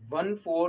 1/4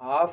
½